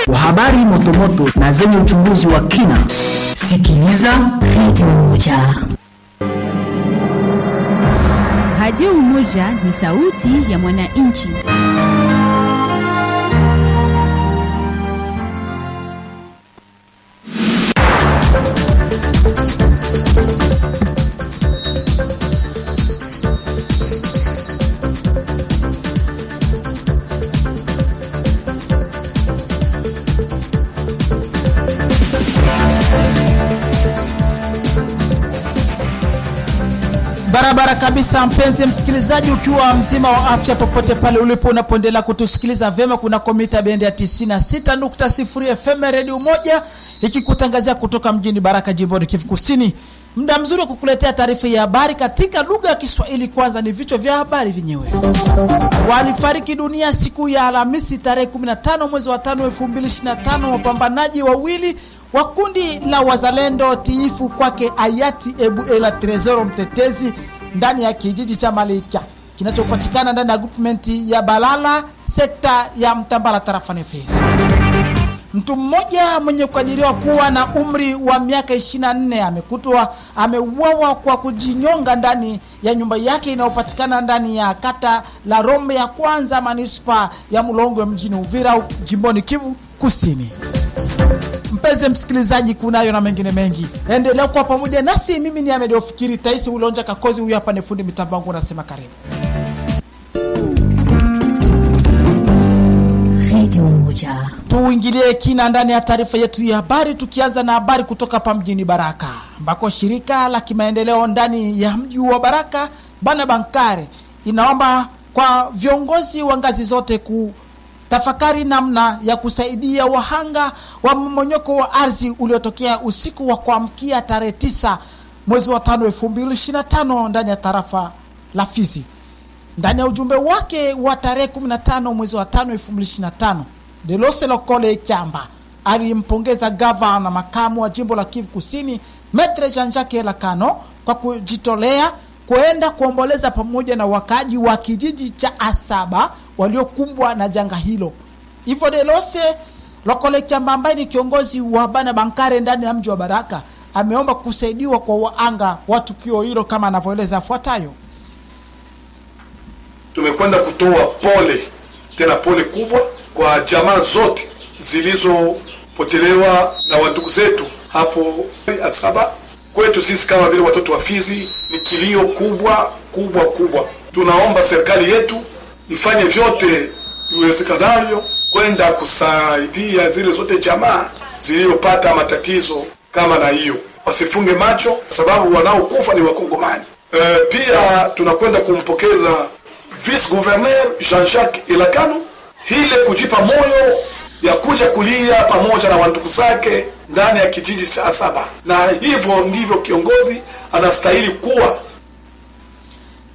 Kwa habari motomoto na zenye uchunguzi wa kina, sikiliza Radio Umoja. Radio Umoja ni sauti ya mwananchi. Barabara kabisa mpenzi msikilizaji, ukiwa mzima wa afya popote pale ulipo unapoendelea kutusikiliza vema kuna komita bendi ya 96.0 FM Radio Umoja ikikutangazia kutoka mjini Baraka jimboni Kivu Kusini. Muda mzuri wa kukuletea taarifa ya habari katika lugha ya Kiswahili. Kwanza ni vichwa vya habari vyenyewe. Walifariki dunia siku ya Alhamisi tarehe 15 mwezi wa 5 2025 wapambanaji wawili wa kundi la wazalendo tiifu kwake hayati Ebuela Tresor mtetezi ndani ya kijiji cha Malikia kinachopatikana ndani ya groupment ya Balala sekta ya Mtambala tarafani Fizi. Mtu mmoja mwenye kukadiriwa kuwa na umri wa miaka 24 amekutwa ameuawa kwa kujinyonga ndani ya nyumba yake inayopatikana ndani ya kata la Rombe ya kwanza manispa ya Mulongwe mjini Uvira jimboni Kivu Kusini. Mpenzi msikilizaji, kunayo na mengine mengi. Endelea kwa pamoja nasi. Mimi ni Ahmed Ofikiri Taisi Ulonja Kakozi, huyu hapa ni fundi mitambo wangu, nasema karibu. Radio Umoja. Tuingilie kina ndani ya taarifa yetu ya habari, tukianza na habari kutoka hapa mjini Baraka ambako shirika la kimaendeleo ndani ya mji wa Baraka Bana Bankare inaomba kwa viongozi wa ngazi zote tafakari namna ya kusaidia wahanga wa mmonyoko wa ardhi uliotokea usiku wa kuamkia tarehe 9 mwezi wa 5 2025 ndani ya tarafa la Fizi. Ndani ya ujumbe wake wa tarehe 15 mwezi wa 5 2025, Delose Lokole Kyamba alimpongeza gavana na makamu wa jimbo la Kivu Kusini Maitre Jean-Jacques Lakano kwa kujitolea kuenda kuomboleza pamoja na wakaji wa kijiji cha Asaba waliokumbwa na janga hilo. Hivyo Delose Lokole Kyamba ambaye ni kiongozi wa Bana Bankare ndani ya mji wa Baraka ameomba kusaidiwa kwa waanga wa tukio hilo kama anavyoeleza afuatayo. Tumekwenda kutoa pole, tena pole kubwa kwa jamaa zote zilizopotelewa na wandugu zetu hapo Asaba. Kwetu sisi kama vile watoto wa Fizi ni kilio kubwa. Tunaomba serikali yetu ifanye vyote iwezekanavyo kwenda kusaidia zile zote jamaa zilizopata matatizo kama na hiyo. Wasifunge macho sababu wanaokufa ni Wakongomani. Pia tunakwenda kumpokeza Vice Gouverneur Jean-Jacques Elakano ile kujipa moyo ya kuja kulia pamoja na wandugu zake ndani ya kijiji cha Asaba, na hivyo ndivyo kiongozi anastahili kuwa.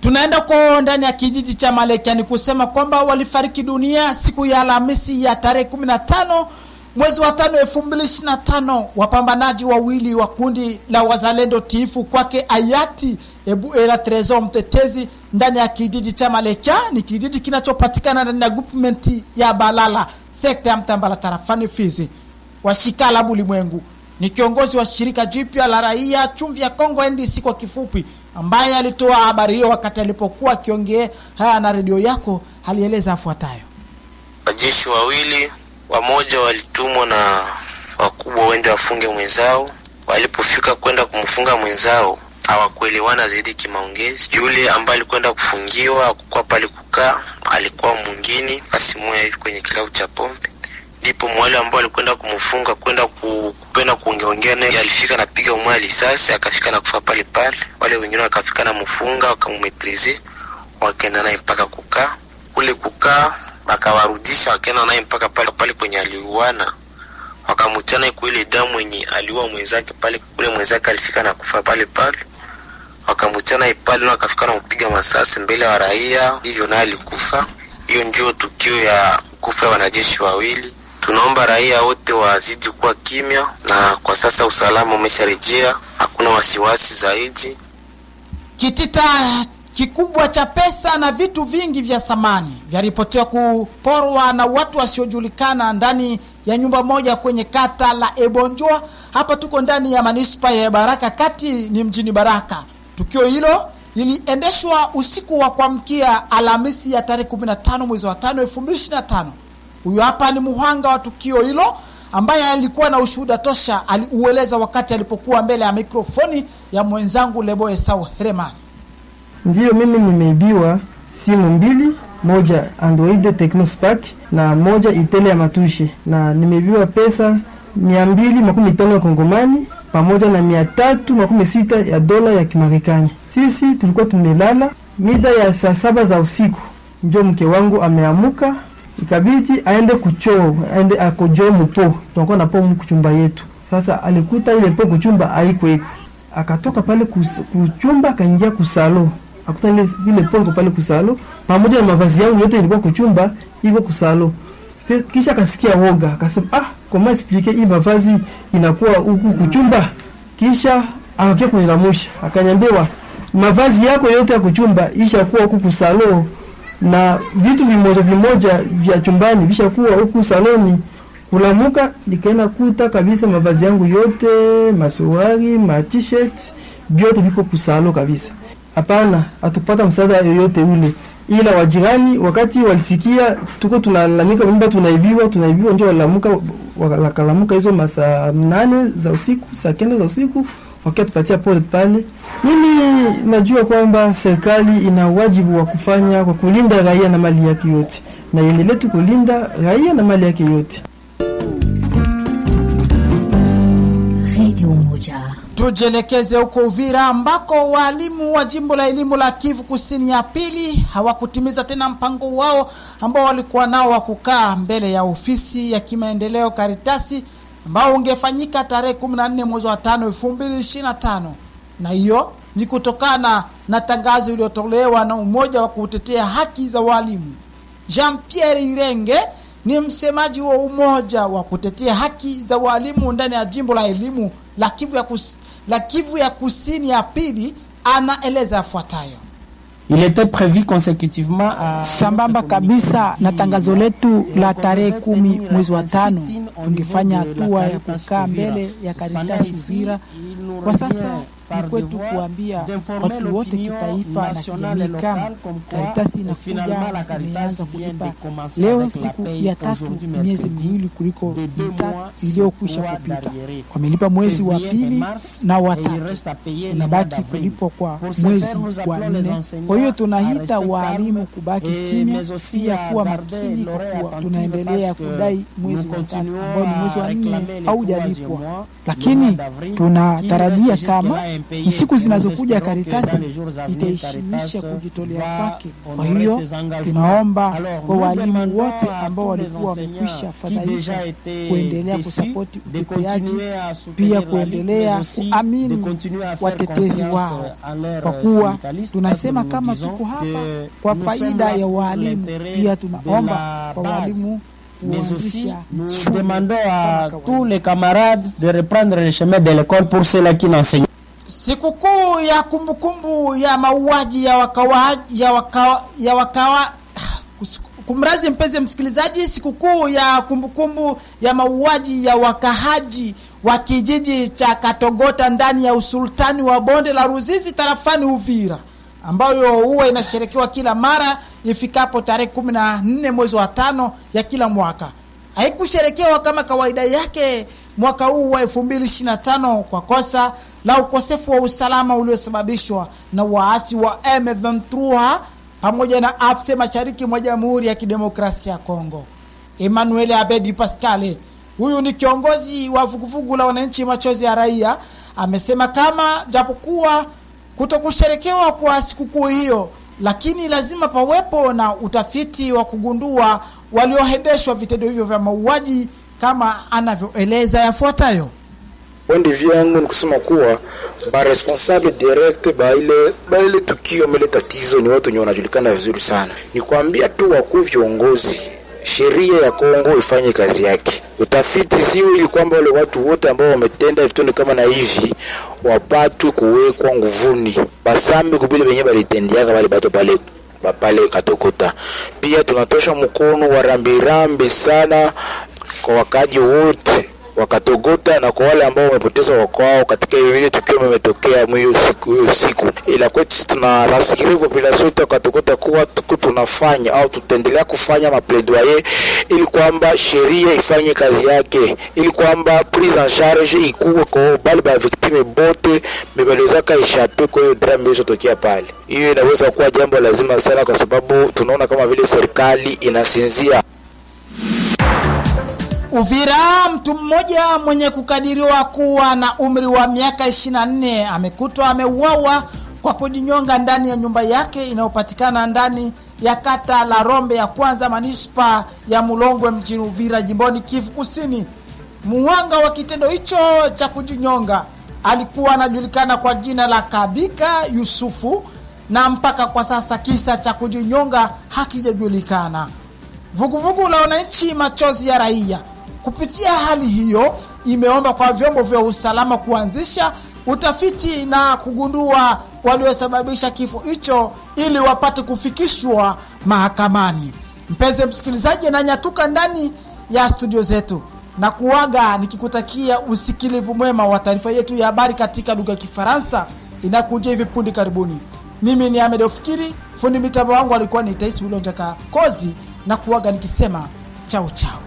Tunaenda kwa ndani ya kijiji cha Malikia ni kusema kwamba walifariki dunia siku ya Alhamisi ya tarehe 15 mwezi wa 5 2025 wapambanaji wawili wa kundi la wazalendo tiifu kwake hayati Ebuela Tresor mtetezi ndani ya kijiji cha Malikia. Ni kijiji kinachopatikana ndani ya groupment ya Balala sekta ya Mtambala tarafani Fizi. Washikala Bulimwengu ni kiongozi wa shirika jipya la raia Chumvi ya Kongo NDC kwa kifupi, ambaye alitoa habari hiyo wakati alipokuwa akiongea haya na redio yako. Alieleza afuatayo. Wajeshi wawili, wamoja walitumwa na wakubwa wende wafunge mwenzao. Walipofika kwenda kumfunga mwenzao hawakuelewana zaidi kimaongezi. Yule ambaye alikwenda kufungiwa kwa pale kukaa alikuwa mwingine asimoya hivi kwenye kilabu cha pombe. Ndipo mwale ambao alikwenda kumfunga kwenda kupenda kuongeongea naye alifika na piga umwa risasi akafika na kufa pale pale. Wale wengine wakafika na mfunga wakamumetrize wakaenda naye mpaka kukaa. Kule kukaa akawarudisha wakaenda naye mpaka pale pale kwenye aliuana. Wakamutana kwa ile damu yenye aliua mwenzake pale, kule mwenzake alifika na kufa pale pale. Wakamutana pale na akafika na kupiga masasi mbele ya raia, hivyo naye alikufa. Hiyo ndio tukio ya kufa wanajeshi wawili. Tunaomba raia wote wazidi kuwa kimya, na kwa sasa usalama umesharejea, hakuna wasiwasi zaidi. Kitita kikubwa cha pesa na vitu vingi vya samani vyaripotiwa kuporwa na watu wasiojulikana ndani ya nyumba moja kwenye kata la Ebonjoa. Hapa tuko ndani ya manispa ya Baraka Kati, ni mjini Baraka. Tukio hilo liliendeshwa usiku wa kuamkia Alhamisi ya tarehe 15 mwezi wa 5 2025. Huyu hapa ni muhanga wa tukio hilo ambaye alikuwa na ushuhuda tosha, aliueleza wakati alipokuwa mbele ya mikrofoni ya mwenzangu Lebo Esau Heremani. Ndiyo, mimi nimeibiwa simu mbili, moja Android Technospark na moja Itel ya Matushe, na nimeibiwa pesa 250 ya Kongomani pamoja na 360 ya dola ya Kimarekani. Sisi tulikuwa tumelala mida ya saa 7 za usiku, ndio mke wangu ameamuka, ikabidi aende kuchoo, aende akojoo mpo, tulikuwa na po mkuchumba yetu. Sasa alikuta ile po kuchumba haiko iko, akatoka pale kuchumba akaingia kusalo, akuta ile pongo pale kusalo pamoja na mavazi yangu yote ilikuwa kuchumba iko kusalo. Kisha akasikia woga, akasema kama explique hii mavazi inakuwa huku kuchumba. Kisha akakia kunilamusha, akanyambiwa mavazi yako yote ya kuchumba ishakuwa huku kusalo na vitu vimoja vya chumbani vishakuwa huku saloni. Kulamuka nikaenda kuta kabisa mavazi yangu yote, masuruali, t-shirt, vyote viko kusalo kabisa. Hapana, atupata msaada yoyote ule. Ila wajirani wakati walisikia tuko tunalalamika kwamba tunaibiwa ndio wakalamuka hizo masaa 8 za usiku, saa 9 za usiku wakatupatia pole pale. Mimi najua kwamba serikali ina wajibu wa kufanya kwa kulinda raia na mali yake yote, na iendelee tu kulinda raia na mali yake yote. Radio Umoja. Tujelekeze huko Uvira ambako walimu wa jimbo la elimu la Kivu Kusini ya pili hawakutimiza tena mpango wao ambao walikuwa nao wa kukaa mbele ya ofisi ya kimaendeleo Karitasi ambao ungefanyika tarehe 14 mwezi wa 5 2025. Na hiyo ni kutokana na tangazo iliyotolewa na umoja wa kutetea haki za walimu. Jean-Pierre Irenge ni msemaji wa umoja wa kutetea haki za walimu ndani ya jimbo la elimu la Kivu ya Kusini ya pili, anaeleza yafuatayo. Il était prévu consécutivement sambamba kabisa na tangazo letu la tarehe 10 mwezi wa 5 tungefanya hatua ya kukaa mbele ya Karitasi Uvira. Kwa sasa ni kwetu kuambia watu wote kitaifa na kijamii kama Karitasi inakuja imeanza kulipa leo siku ya 3 miezi miwili kuliko mitatu iliyokwisha kupita. Wamelipa mwezi wa 2 na wa 3, unabaki kulipwa kwa mwezi wa 4. Kwa hiyo tunahita walimu kubaki kimya, pia kuwa makini kwa kuwa tunaendelea kudai mwezi wa 3 ambao ni mwezi wa 4 au jalipwa. Lakini tunatarajia kama siku zinazokuja Karitasi itaishimisha kujitolea kwake. Kwa hiyo tunaomba kwa walimu wote ambao walikuwa wamekwisha fadhaika kuendelea kusapoti uteteaji, pia kuendelea kuamini watetezi wao, kwa kuwa tunasema kama tuko hapa kwa faida ya walimu. Pia tunaomba kwa walimu mais aussi nous demandons à tous les camarades de reprendre le chemin de l'école pour ceux-là qui n'enseignent. Sikukuu ya kumbukumbu ya mauaji kumrazi mpenzi msikilizaji, sikukuu ya kumbukumbu ya mauaji ya wakahaji wa kijiji cha Katogota ndani ya usultani wa bonde la Ruzizi tarafani Uvira, ambayo huwa inasherekewa kila mara ifikapo tarehe 14 mwezi wa 5 ya kila mwaka. Haikusherekewa kama kawaida yake mwaka huu wa 2025 kwa kosa la ukosefu wa usalama uliosababishwa na waasi wa M23 pamoja na AFC mashariki mwa Jamhuri ya Kidemokrasia ya Kongo. Emmanuel Abedi Pascale, huyu ni kiongozi wa vuguvugu la wananchi machozi ya raia, amesema kama japokuwa kutokusherekewa kwa sikukuu hiyo, lakini lazima pawepo na utafiti wa kugundua waliohendeshwa vitendo hivyo vya mauaji, kama anavyoeleza yafuatayo. Wende vyangu ni kusema kuwa ba responsable direct ba ile tukio mele tatizo ni watu wanajulikana vizuri sana. Ni kuambia tu wakuu viongozi, sheria ya Kongo ifanye kazi yake. Utafiti sio ili kwamba wale watu wote ambao wametenda vitendo kama na hivi wapatwe kuwekwa nguvuni, basambe kubile benye balitendiaka wale bato pale Katogota. Pia tunatosha mkono wa rambirambi sana kwa wakaji wote wa Katogota na kwa wale ambao wamepoteza wakwao katika hiyo tukio limetokea hiyo siku. Ila kwetu tunarafikiria population ya Katogota kuwa tunafanya au tutaendelea kufanya mapledoyer ili kwamba sheria ifanye kazi yake, ili kwamba prise en charge ikuwe kwa bali ba victime bote mbeleza kaishape kwa hiyo drama iliyotokea pale. Hiyo inaweza kuwa jambo lazima sana, kwa sababu tunaona kama vile serikali inasinzia. Uvira, mtu mmoja mwenye kukadiriwa kuwa na umri wa miaka 24 amekutwa ameuawa kwa kujinyonga ndani ya nyumba yake inayopatikana ndani ya kata la Rombe ya kwanza manispa ya Mulongwe mjini Uvira jimboni Kivu Kusini. Muhanga wa kitendo hicho cha kujinyonga alikuwa anajulikana kwa jina la Kabika Yusufu, na mpaka kwa sasa kisa cha kujinyonga hakijajulikana. Vuguvugu la wananchi machozi ya raia kupitia hali hiyo imeomba kwa vyombo vya usalama kuanzisha utafiti na kugundua waliosababisha kifo hicho ili wapate kufikishwa mahakamani. Mpenzi msikilizaji, na nyatuka ndani ya studio zetu na kuaga nikikutakia usikilivu mwema wa taarifa yetu ya habari katika lugha ya Kifaransa inakuja hivi punde karibuni. Mimi ni Ahmed Ofikiri, fundi mitambo wangu alikuwa ni Taisi Wilonjaka Kozi, na kuaga nikisema chao chao.